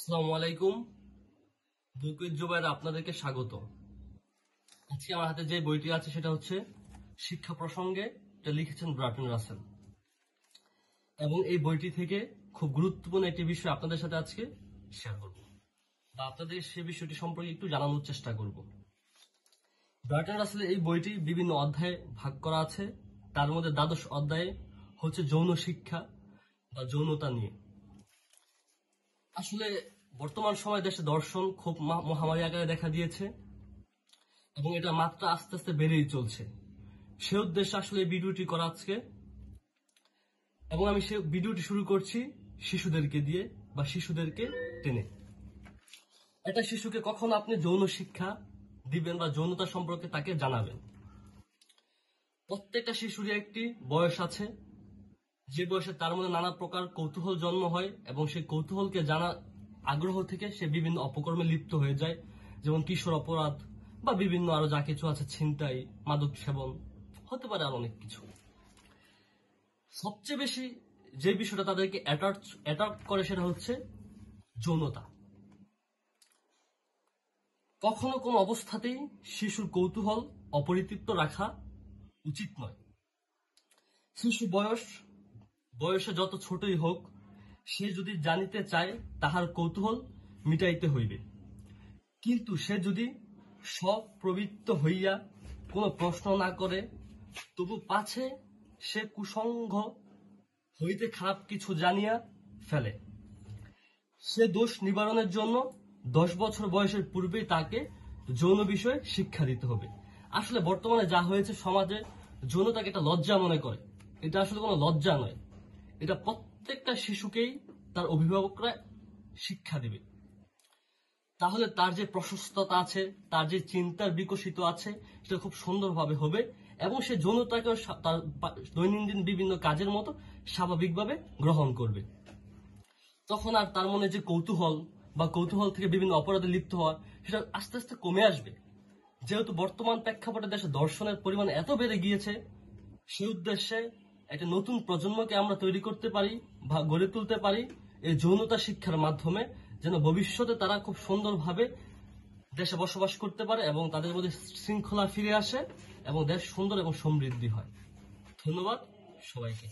আসসালামু আলাইকুম। বুকুইজ জুবাইর আপনাদেরকে স্বাগত। আজকে আমার হাতে যে বইটি আছে সেটা হচ্ছে শিক্ষা প্রসঙ্গে, এটা লিখেছেন বার্টন রাসেল। এবং এই বইটি থেকে খুব গুরুত্বপূর্ণ একটি বিষয় আপনাদের সাথে আজকে শেয়ার করব, বা আপনাদের সে বিষয়টি সম্পর্কে একটু জানানোর চেষ্টা করব। বার্টন রাসেলের এই বইটি বিভিন্ন অধ্যায়ে ভাগ করা আছে। তার মধ্যে দ্বাদশ অধ্যায়ে হচ্ছে যৌন শিক্ষা বা যৌনতা নিয়ে। আসলে বর্তমান সময়ে দেশে দর্শন খুব মহামারী আকারে দেখা দিয়েছে এবং এটা মাত্রা আস্তে আস্তে বেড়েই চলছে। সে উদ্দেশ্যে আসলে এই ভিডিওটি করা আজকে, এবং আমি সে ভিডিওটি শুরু করছি শিশুদেরকে দিয়ে বা শিশুদেরকে টেনে। একটা শিশুকে কখন আপনি যৌন শিক্ষা দিবেন বা যৌনতা সম্পর্কে তাকে জানাবেন? প্রত্যেকটা শিশুরই একটি বয়স আছে, যে বয়সে তার মধ্যে নানা প্রকার কৌতূহল জন্ম হয় এবং সেই কৌতূহলকে জানার আগ্রহ থেকে সে বিভিন্ন অপকর্মে লিপ্ত হয়ে যায়, যেমন কিশোর অপরাধ বা বিভিন্ন আরো যা কিছু আছে, ছিনতাই, মাদক সেবন, হতে পারে আর অনেক কিছু। সবচেয়ে বেশি যে বিষয়টা তাদেরকে অ্যাট্রাক্ট করে সেটা হচ্ছে যৌনতা। কখনো কোনো অবস্থাতেই শিশুর কৌতূহল অপরিতৃপ্ত রাখা উচিত নয়। শিশু বয়সে যত ছোটই হোক, সে যদি জানিতে চায় তাহার কৌতূহল মিটাইতে হইবে, কিন্তু সে যদি স্বপ্রবৃত্ত হইয়া কোনো প্রশ্ন না করে, তবু পাছে সে কুসংঘ হইতে খারাপ কিছু জানিয়া ফেলে, সে দোষ নিবারণের জন্য 10 বছর বয়সের পূর্বেই তাকে যৌন বিষয়ে শিক্ষা দিতে হবে। আসলে বর্তমানে যা হয়েছে, সমাজে যৌনতাকে একটা লজ্জা মনে করে। এটা আসলে কোনো লজ্জা নয়, এটা প্রত্যেকটা শিশুকেই তার অভিভাবকরা শিক্ষা দিবে। তাহলে তার যে প্রশস্ততা আছে, তার যে চিন্তার বিকশিত আছে, সেটা খুব সুন্দরভাবে হবে এবং সে যৌনতাকেও তার দৈনন্দিন বিভিন্ন কাজের মতো স্বাভাবিকভাবে গ্রহণ করবে। তখন আর তার মনে যে কৌতূহল বা কৌতূহল থেকে বিভিন্ন অপরাধে লিপ্ত হওয়া, সেটা আস্তে আস্তে কমে আসবে। যেহেতু বর্তমান প্রেক্ষাপটে দেশে দর্শনের পরিমাণ এত বেড়ে গিয়েছে, সেই উদ্দেশ্যে একটা নতুন প্রজন্মকে আমরা তৈরি করতে পারি বা গড়ে তুলতে পারি এই যৌনতা শিক্ষার মাধ্যমে, যেন ভবিষ্যতে তারা খুব সুন্দরভাবে দেশে বসবাস করতে পারে এবং তাদের মধ্যে শৃঙ্খলা ফিরে আসে এবং দেশ সুন্দর এবং সমৃদ্ধি হয়। ধন্যবাদ সবাইকে।